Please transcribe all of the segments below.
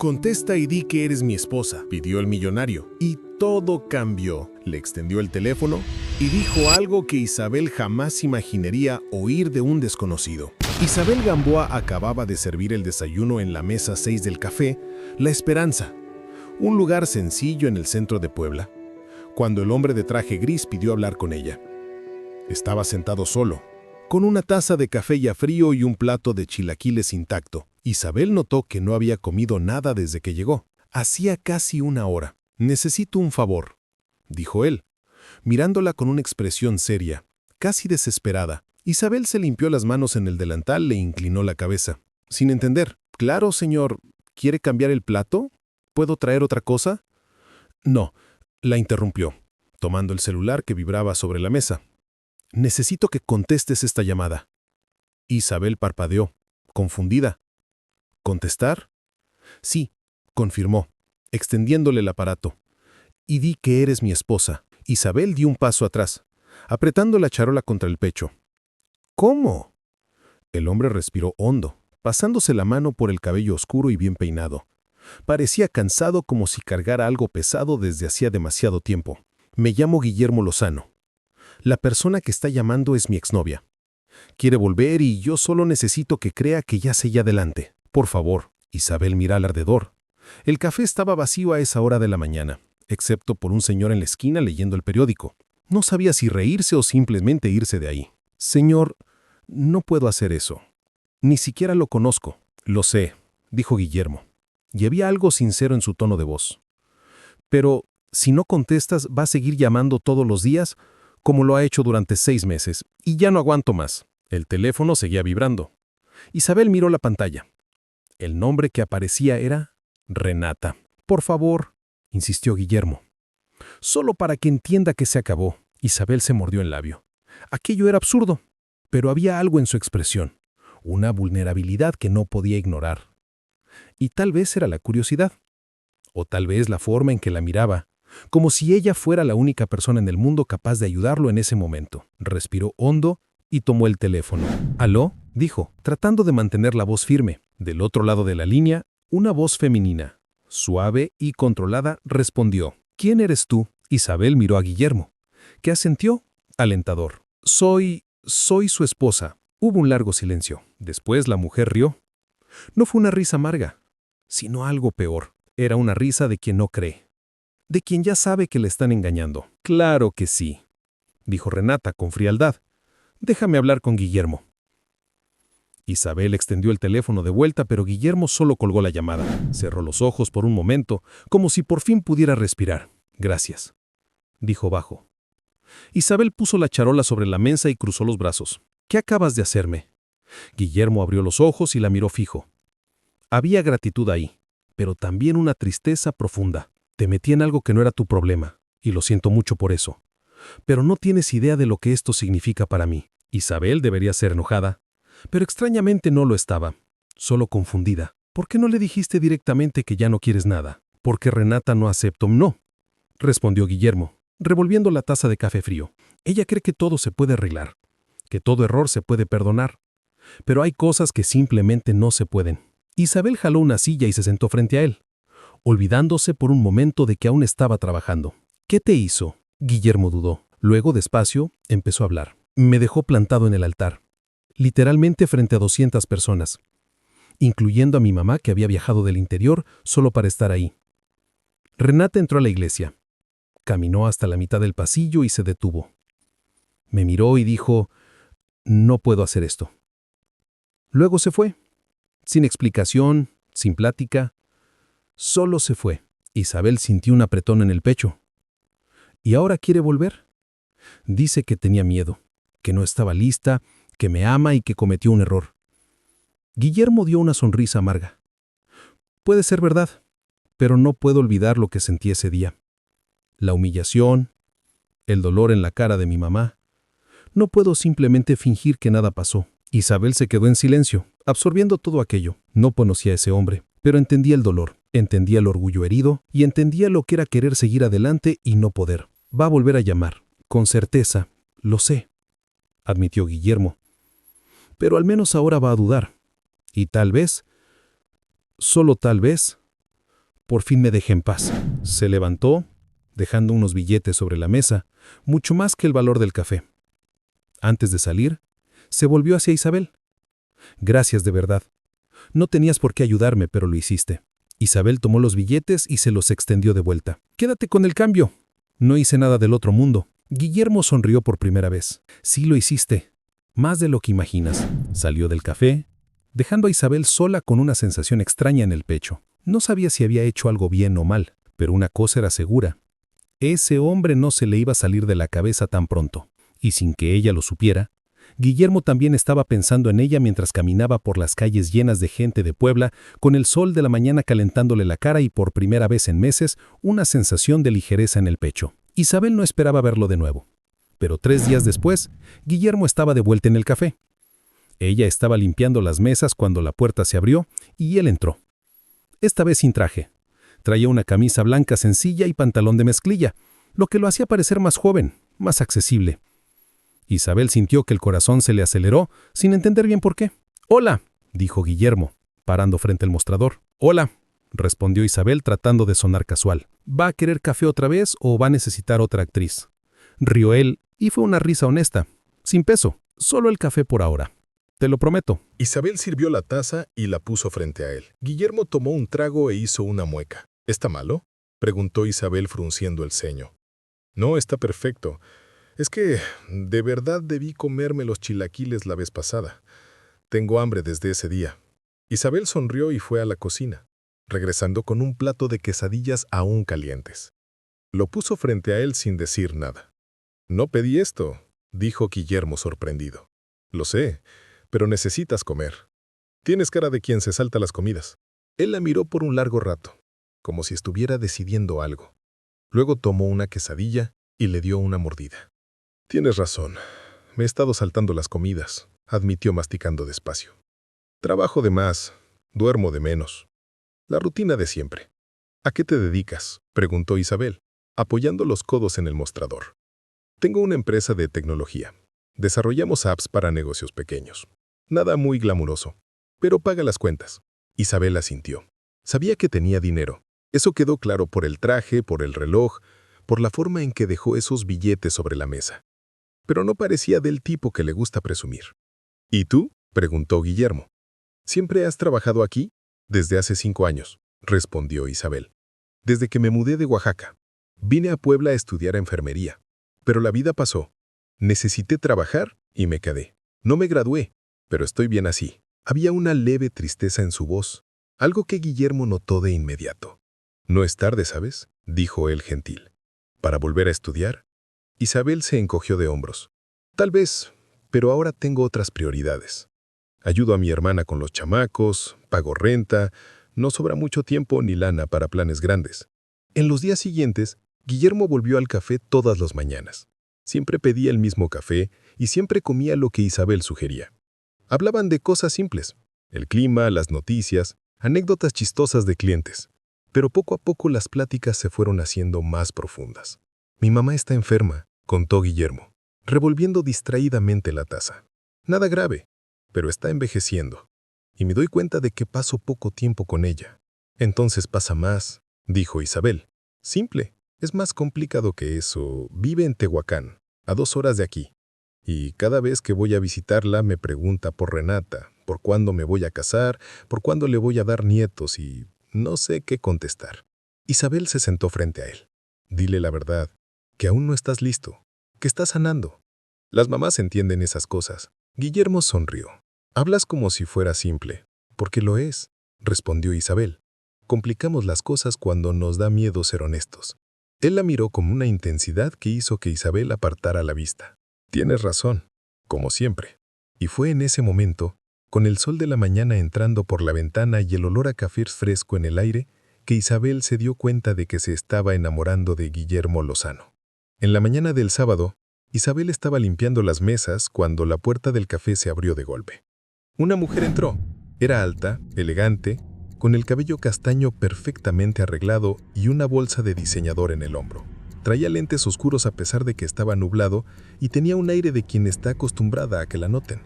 Contesta y di que eres mi esposa, pidió el millonario. Y todo cambió. Le extendió el teléfono y dijo algo que Isabel jamás imaginaría oír de un desconocido. Isabel Gamboa acababa de servir el desayuno en la mesa 6 del café La Esperanza, un lugar sencillo en el centro de Puebla, cuando el hombre de traje gris pidió hablar con ella. Estaba sentado solo, con una taza de café ya frío y un plato de chilaquiles intacto. Isabel notó que no había comido nada desde que llegó. Hacía casi una hora. «Necesito un favor», dijo él, mirándola con una expresión seria, casi desesperada. Isabel se limpió las manos en el delantal e inclinó la cabeza, sin entender. «Claro, señor. ¿Quiere cambiar el plato? ¿Puedo traer otra cosa?» «No», la interrumpió, tomando el celular que vibraba sobre la mesa. «Necesito que contestes esta llamada». Isabel parpadeó, confundida. ¿Contestar? «Sí», confirmó, extendiéndole el aparato. «Y di que eres mi esposa». Isabel dio un paso atrás, apretando la charola contra el pecho. «¿Cómo?» El hombre respiró hondo, pasándose la mano por el cabello oscuro y bien peinado. Parecía cansado, como si cargara algo pesado desde hacía demasiado tiempo. «Me llamo Guillermo Lozano. La persona que está llamando es mi exnovia. Quiere volver y yo solo necesito que crea que ya seguí adelante. Por favor». Isabel miró alrededor. El café estaba vacío a esa hora de la mañana, excepto por un señor en la esquina leyendo el periódico. No sabía si reírse o simplemente irse de ahí. «Señor, no puedo hacer eso. Ni siquiera lo conozco». «Lo sé», dijo Guillermo, y había algo sincero en su tono de voz. «Pero si no contestas, va a seguir llamando todos los días, como lo ha hecho durante 6 meses, y ya no aguanto más». El teléfono seguía vibrando. Isabel miró la pantalla. El nombre que aparecía era Renata. «Por favor», insistió Guillermo. «Solo para que entienda que se acabó». Isabel se mordió el labio. Aquello era absurdo, pero había algo en su expresión, una vulnerabilidad que no podía ignorar. Y tal vez era la curiosidad, o tal vez la forma en que la miraba, como si ella fuera la única persona en el mundo capaz de ayudarlo en ese momento. Respiró hondo y tomó el teléfono. «¿Aló?», dijo, tratando de mantener la voz firme. Del otro lado de la línea, una voz femenina, suave y controlada, respondió. «¿Quién eres tú?» Isabel miró a Guillermo, que asintió, alentador. Soy su esposa». Hubo un largo silencio. Después la mujer rió. No fue una risa amarga, sino algo peor. Era una risa de quien no cree, de quien ya sabe que le están engañando. «Claro que sí», dijo Renata con frialdad. «Déjame hablar con Guillermo». Isabel extendió el teléfono de vuelta, pero Guillermo solo colgó la llamada. Cerró los ojos por un momento, como si por fin pudiera respirar. «Gracias», dijo bajo. Isabel puso la charola sobre la mesa y cruzó los brazos. «¿Qué acabas de hacerme?» Guillermo abrió los ojos y la miró fijo. Había gratitud ahí, pero también una tristeza profunda. «Te metí en algo que no era tu problema, y lo siento mucho por eso. Pero no tienes idea de lo que esto significa para mí». Isabel debería ser enojada, pero extrañamente no lo estaba, solo confundida. «¿Por qué no le dijiste directamente que ya no quieres nada?» «Porque Renata no aceptó». «No», respondió Guillermo, revolviendo la taza de café frío. «Ella cree que todo se puede arreglar, que todo error se puede perdonar. Pero hay cosas que simplemente no se pueden». Isabel jaló una silla y se sentó frente a él, olvidándose por un momento de que aún estaba trabajando. «¿Qué te hizo?» Guillermo dudó. Luego, despacio, empezó a hablar. «Me dejó plantado en el altar, literalmente frente a 200 personas, incluyendo a mi mamá, que había viajado del interior solo para estar ahí. Renata entró a la iglesia, caminó hasta la mitad del pasillo y se detuvo. Me miró y dijo, no puedo hacer esto. Luego se fue, sin explicación, sin plática, solo se fue». Isabel sintió un apretón en el pecho. «¿Y ahora quiere volver?» Dice que tenía miedo, que no estaba lista, que me ama y que cometió un error. Guillermo dio una sonrisa amarga. «Puede ser verdad, pero no puedo olvidar lo que sentí ese día. La humillación, el dolor en la cara de mi mamá. No puedo simplemente fingir que nada pasó». Isabel se quedó en silencio, absorbiendo todo aquello. No conocía a ese hombre, pero entendía el dolor, entendía el orgullo herido y entendía lo que era querer seguir adelante y no poder. «Va a volver a llamar, con certeza, lo sé», admitió Guillermo. «Pero al menos ahora va a dudar. Y tal vez, solo tal vez, Por fin me deje en paz. Se levantó, dejando unos billetes sobre la mesa, mucho más que el valor del café. Antes de salir, se volvió hacia Isabel. Gracias de verdad. No tenías por qué ayudarme, pero lo hiciste. Isabel tomó los billetes y se los extendió de vuelta. Quédate con el cambio. No hice nada del otro mundo. Guillermo sonrió por primera vez. Sí lo hiciste. Más de lo que imaginas. Salió del café, dejando a Isabel sola con una sensación extraña en el pecho. No sabía si había hecho algo bien o mal, pero una cosa era segura. Ese hombre no se le iba a salir de la cabeza tan pronto. Y sin que ella lo supiera, Guillermo también estaba pensando en ella mientras caminaba por las calles llenas de gente de Puebla, con el sol de la mañana calentándole la cara y por primera vez en meses una sensación de ligereza en el pecho. Isabel no esperaba verlo de nuevo. Pero 3 días después, Guillermo estaba de vuelta en el café. Ella estaba limpiando las mesas cuando la puerta se abrió y él entró. Esta vez sin traje. Traía una camisa blanca sencilla y pantalón de mezclilla, lo que lo hacía parecer más joven, más accesible. Isabel sintió que el corazón se le aceleró, sin entender bien por qué. «Hola», dijo Guillermo, parando frente al mostrador. «Hola», respondió Isabel tratando de sonar casual. «¿Va a querer café otra vez o va a necesitar otra actriz?». Rió él, y fue una risa honesta. «Sin peso, solo el café por ahora. Te lo prometo». Isabel sirvió la taza y la puso frente a él. Guillermo tomó un trago e hizo una mueca. «¿Está malo?», preguntó Isabel frunciendo el ceño. «No, está perfecto. Es que de verdad debí comerme los chilaquiles la vez pasada. Tengo hambre desde ese día». Isabel sonrió y fue a la cocina, regresando con un plato de quesadillas aún calientes. Lo puso frente a él sin decir nada. «No pedí esto», dijo Guillermo sorprendido. «Lo sé, pero necesitas comer. Tienes cara de quien se salta las comidas». Él la miró por un largo rato, como si estuviera decidiendo algo. Luego tomó una quesadilla y le dio una mordida. «Tienes razón. Me he estado saltando las comidas», admitió masticando despacio. «Trabajo de más, duermo de menos. La rutina de siempre». «¿A qué te dedicas?», preguntó Isabel, apoyando los codos en el mostrador. «Tengo una empresa de tecnología. Desarrollamos apps para negocios pequeños. Nada muy glamuroso, pero paga las cuentas». Isabel asintió. Sabía que tenía dinero. Eso quedó claro por el traje, por el reloj, por la forma en que dejó esos billetes sobre la mesa. Pero no parecía del tipo que le gusta presumir. «¿Y tú?», preguntó Guillermo. «¿Siempre has trabajado aquí?». «Desde hace 5 años», respondió Isabel. «Desde que me mudé de Oaxaca. Vine a Puebla a estudiar enfermería. Pero la vida pasó. Necesité trabajar y me quedé. No me gradué, pero estoy bien así». Había una leve tristeza en su voz, algo que Guillermo notó de inmediato. «No es tarde, ¿sabes?», dijo él gentil. «¿Para volver a estudiar?». Isabel se encogió de hombros. «Tal vez, pero ahora tengo otras prioridades. Ayudo a mi hermana con los chamacos, pago renta, no sobra mucho tiempo ni lana para planes grandes». En los días siguientes, Guillermo volvió al café todas las mañanas. Siempre pedía el mismo café y siempre comía lo que Isabel sugería. Hablaban de cosas simples, el clima, las noticias, anécdotas chistosas de clientes. Pero poco a poco las pláticas se fueron haciendo más profundas. «Mi mamá está enferma», contó Guillermo, revolviendo distraídamente la taza. «Nada grave, pero está envejeciendo. Y me doy cuenta de que paso poco tiempo con ella». «Entonces pasa más», dijo Isabel. «Simple, es más complicado que eso. Vive en Tehuacán, a 2 horas de aquí. Y cada vez que voy a visitarla me pregunta por Renata, por cuándo me voy a casar, por cuándo le voy a dar nietos y no sé qué contestar». Isabel se sentó frente a él. «Dile la verdad, que aún no estás listo, que estás sanando. Las mamás entienden esas cosas». Guillermo sonrió. «Hablas como si fuera simple, porque lo es», respondió Isabel. «Complicamos las cosas cuando nos da miedo ser honestos». Él la miró con una intensidad que hizo que Isabel apartara la vista. «Tienes razón, como siempre». Y fue en ese momento, con el sol de la mañana entrando por la ventana y el olor a café fresco en el aire, que Isabel se dio cuenta de que se estaba enamorando de Guillermo Lozano. En la mañana del sábado, Isabel estaba limpiando las mesas cuando la puerta del café se abrió de golpe. Una mujer entró. Era alta, elegante, con el cabello castaño perfectamente arreglado y una bolsa de diseñador en el hombro. Traía lentes oscuros a pesar de que estaba nublado y tenía un aire de quien está acostumbrada a que la noten.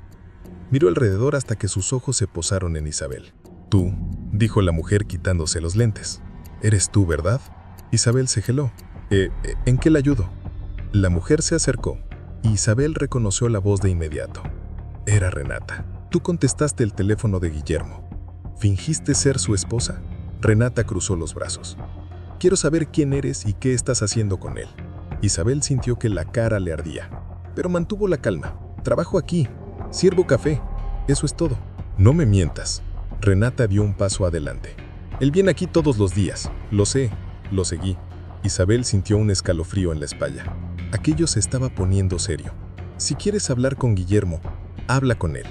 Miró alrededor hasta que sus ojos se posaron en Isabel. «Tú», dijo la mujer quitándose los lentes. Eres tú, ¿verdad? Isabel se geló. ¿En qué le ayudo? La mujer se acercó. Isabel reconoció la voz de inmediato. Era Renata. Tú contestaste el teléfono de Guillermo. ¿Fingiste ser su esposa? Renata cruzó los brazos. Quiero saber quién eres y qué estás haciendo con él. Isabel sintió que la cara le ardía, pero mantuvo la calma. Trabajo aquí. Sirvo café. Eso es todo. No me mientas. Renata dio un paso adelante. Él viene aquí todos los días. Lo sé. Lo seguí. Isabel sintió un escalofrío en la espalda. Aquello se estaba poniendo serio. Si quieres hablar con Guillermo, habla con él.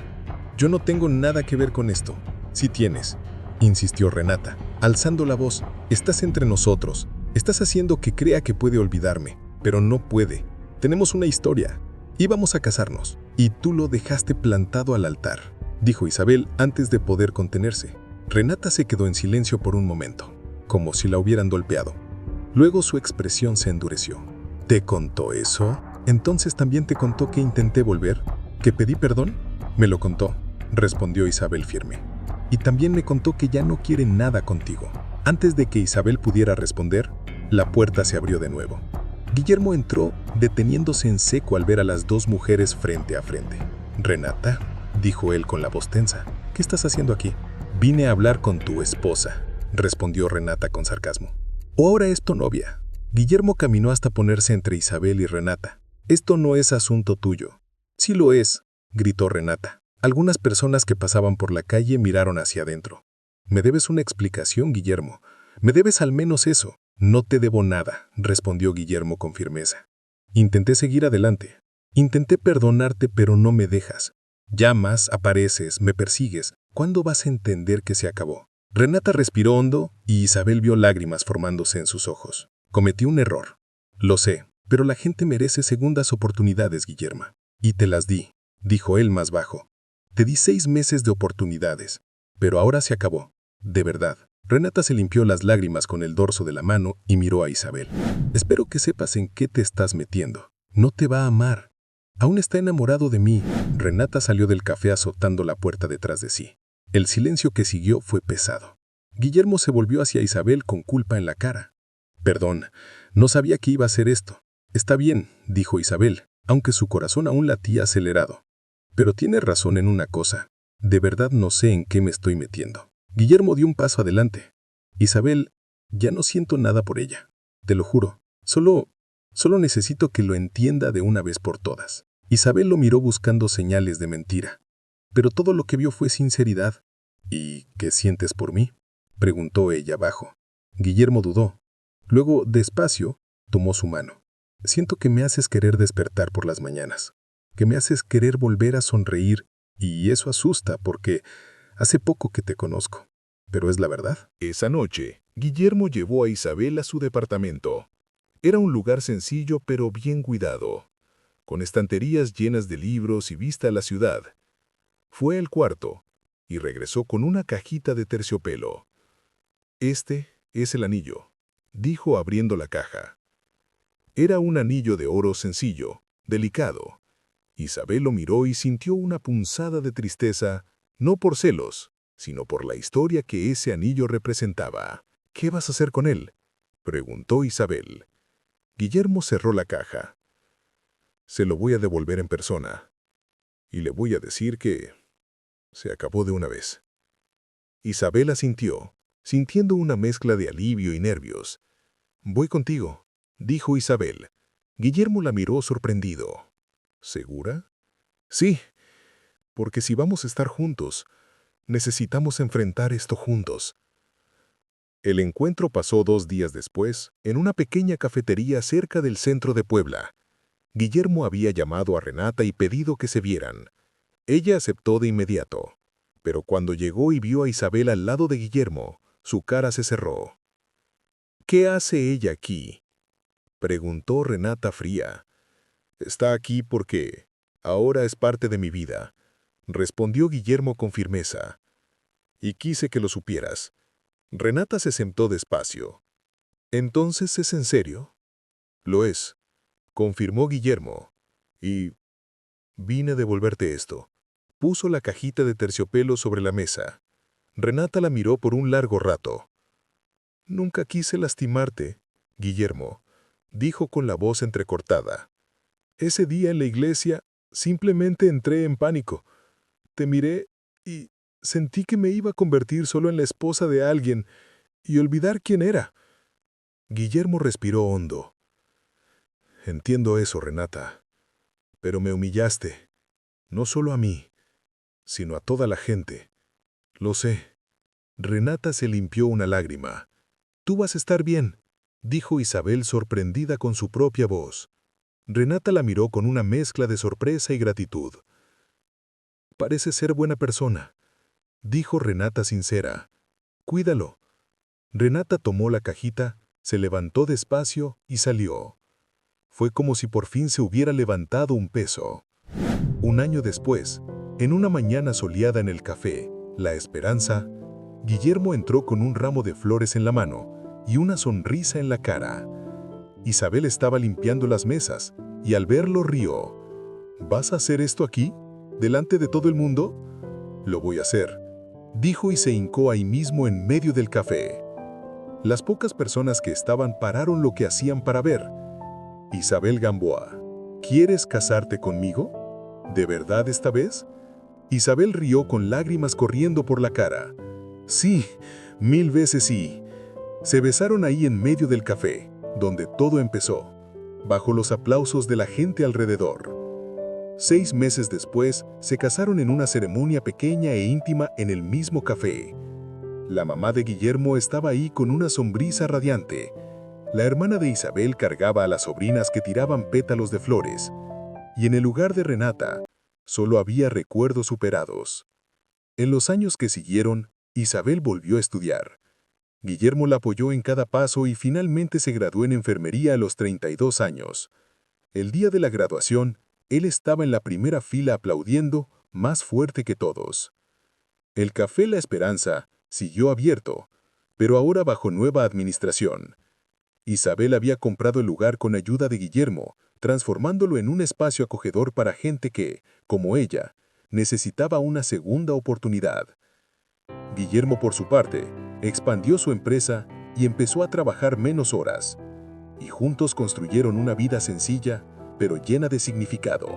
Yo no tengo nada que ver con esto. Sí tienes, insistió Renata, alzando la voz. Estás entre nosotros. Estás haciendo que crea que puede olvidarme, pero no puede. Tenemos una historia. Íbamos a casarnos, y tú lo dejaste plantado al altar, dijo Isabel antes de poder contenerse. Renata se quedó en silencio por un momento, como si la hubieran golpeado. Luego su expresión se endureció. ¿Te contó eso? ¿Entonces también te contó que intenté volver? ¿Que pedí perdón? Me lo contó, respondió Isabel firme. Y también me contó que ya no quiere nada contigo. Antes de que Isabel pudiera responder, la puerta se abrió de nuevo. Guillermo entró, deteniéndose en seco al ver a las dos mujeres frente a frente. «Renata», dijo él con la voz tensa, «¿qué estás haciendo aquí?» «Vine a hablar con tu esposa», respondió Renata con sarcasmo. «¿O ahora es tu novia?» Guillermo caminó hasta ponerse entre Isabel y Renata. «Esto no es asunto tuyo». «Sí lo es», gritó Renata. Algunas personas que pasaban por la calle miraron hacia adentro. «Me debes una explicación, Guillermo. Me debes al menos eso». «No te debo nada», respondió Guillermo con firmeza. «Intenté seguir adelante. Intenté perdonarte, pero no me dejas. Llamas, apareces, me persigues. ¿Cuándo vas a entender que se acabó?» Renata respiró hondo y Isabel vio lágrimas formándose en sus ojos. «Cometí un error. Lo sé, pero la gente merece segundas oportunidades, Guillermo. Y te las di», dijo él más bajo. «Te di 6 meses de oportunidades, pero ahora se acabó. De verdad». Renata se limpió las lágrimas con el dorso de la mano y miró a Isabel. «Espero que sepas en qué te estás metiendo. No te va a amar. Aún está enamorado de mí». Renata salió del café azotando la puerta detrás de sí. El silencio que siguió fue pesado. Guillermo se volvió hacia Isabel con culpa en la cara. «Perdón, no sabía que iba a hacer esto». «Está bien», dijo Isabel, aunque su corazón aún latía acelerado. «Pero tienes razón en una cosa. De verdad no sé en qué me estoy metiendo». Guillermo dio un paso adelante. «Isabel, ya no siento nada por ella. Te lo juro. Solo necesito que lo entienda de una vez por todas». Isabel lo miró buscando señales de mentira. Pero todo lo que vio fue sinceridad. «¿Y qué sientes por mí?», preguntó ella bajo. Guillermo dudó. Luego, despacio, tomó su mano. «Siento que me haces querer despertar por las mañanas. Que me haces querer volver a sonreír. Y eso asusta porque hace poco que te conozco. Pero es la verdad». Esa noche, Guillermo llevó a Isabel a su departamento. Era un lugar sencillo pero bien cuidado, con estanterías llenas de libros y vista a la ciudad. Fue al cuarto y regresó con una cajita de terciopelo. «Este es el anillo», dijo abriendo la caja. Era un anillo de oro sencillo, delicado. Isabel lo miró y sintió una punzada de tristeza, no por celos, sino por la historia que ese anillo representaba. «¿Qué vas a hacer con él?», preguntó Isabel. Guillermo cerró la caja. «Se lo voy a devolver en persona. Y le voy a decir que se acabó de una vez». Isabel asintió, sintiendo una mezcla de alivio y nervios. «Voy contigo», dijo Isabel. Guillermo la miró sorprendido. «¿Segura?» «Sí, porque si vamos a estar juntos, necesitamos enfrentar esto juntos». El encuentro pasó 2 días después, en una pequeña cafetería cerca del centro de Puebla. Guillermo había llamado a Renata y pedido que se vieran. Ella aceptó de inmediato, pero cuando llegó y vio a Isabel al lado de Guillermo, su cara se cerró. «¿Qué hace ella aquí?», preguntó Renata fría. «Está aquí porque ahora es parte de mi vida», respondió Guillermo con firmeza. «Y quise que lo supieras». Renata se sentó despacio. «¿Entonces es en serio?» «Lo es», confirmó Guillermo. «Y vine a devolverte esto». Puso la cajita de terciopelo sobre la mesa. Renata la miró por un largo rato. Nunca quise lastimarte, Guillermo, dijo con la voz entrecortada. Ese día en la iglesia simplemente entré en pánico. Te miré y sentí que me iba a convertir solo en la esposa de alguien y olvidar quién era. Guillermo respiró hondo. Entiendo eso, Renata, pero me humillaste, no solo a mí, sino a toda la gente. Lo sé. Renata se limpió una lágrima. Tú vas a estar bien, dijo Isabel sorprendida con su propia voz. Renata la miró con una mezcla de sorpresa y gratitud. Parece ser buena persona, dijo Renata sincera. Cuídalo. Renata tomó la cajita, se levantó despacio y salió. Fue como si por fin se hubiera levantado un peso. Un año después, en una mañana soleada en el café La Esperanza, Guillermo entró con un ramo de flores en la mano y una sonrisa en la cara. Isabel estaba limpiando las mesas y al verlo rió. ¿Vas a hacer esto aquí? ¿Delante de todo el mundo? Lo voy a hacer, dijo y se hincó ahí mismo en medio del café. Las pocas personas que estaban pararon lo que hacían para ver. Isabel Gamboa, ¿quieres casarte conmigo? ¿De verdad esta vez? Isabel rió con lágrimas corriendo por la cara. Sí, 1000 veces sí. Se besaron ahí en medio del café, donde todo empezó, bajo los aplausos de la gente alrededor. 6 meses después, se casaron en una ceremonia pequeña e íntima en el mismo café. La mamá de Guillermo estaba ahí con una sonrisa radiante. La hermana de Isabel cargaba a las sobrinas que tiraban pétalos de flores. Y en el lugar de Renata, solo había recuerdos superados. En los años que siguieron, Isabel volvió a estudiar. Guillermo la apoyó en cada paso y finalmente se graduó en enfermería a los 32 años. El día de la graduación, él estaba en la primera fila aplaudiendo, más fuerte que todos. El Café La Esperanza siguió abierto, pero ahora bajo nueva administración. Isabel había comprado el lugar con ayuda de Guillermo, transformándolo en un espacio acogedor para gente que, como ella, necesitaba una segunda oportunidad. Guillermo, por su parte, expandió su empresa y empezó a trabajar menos horas. Y juntos construyeron una vida sencilla, pero llena de significado.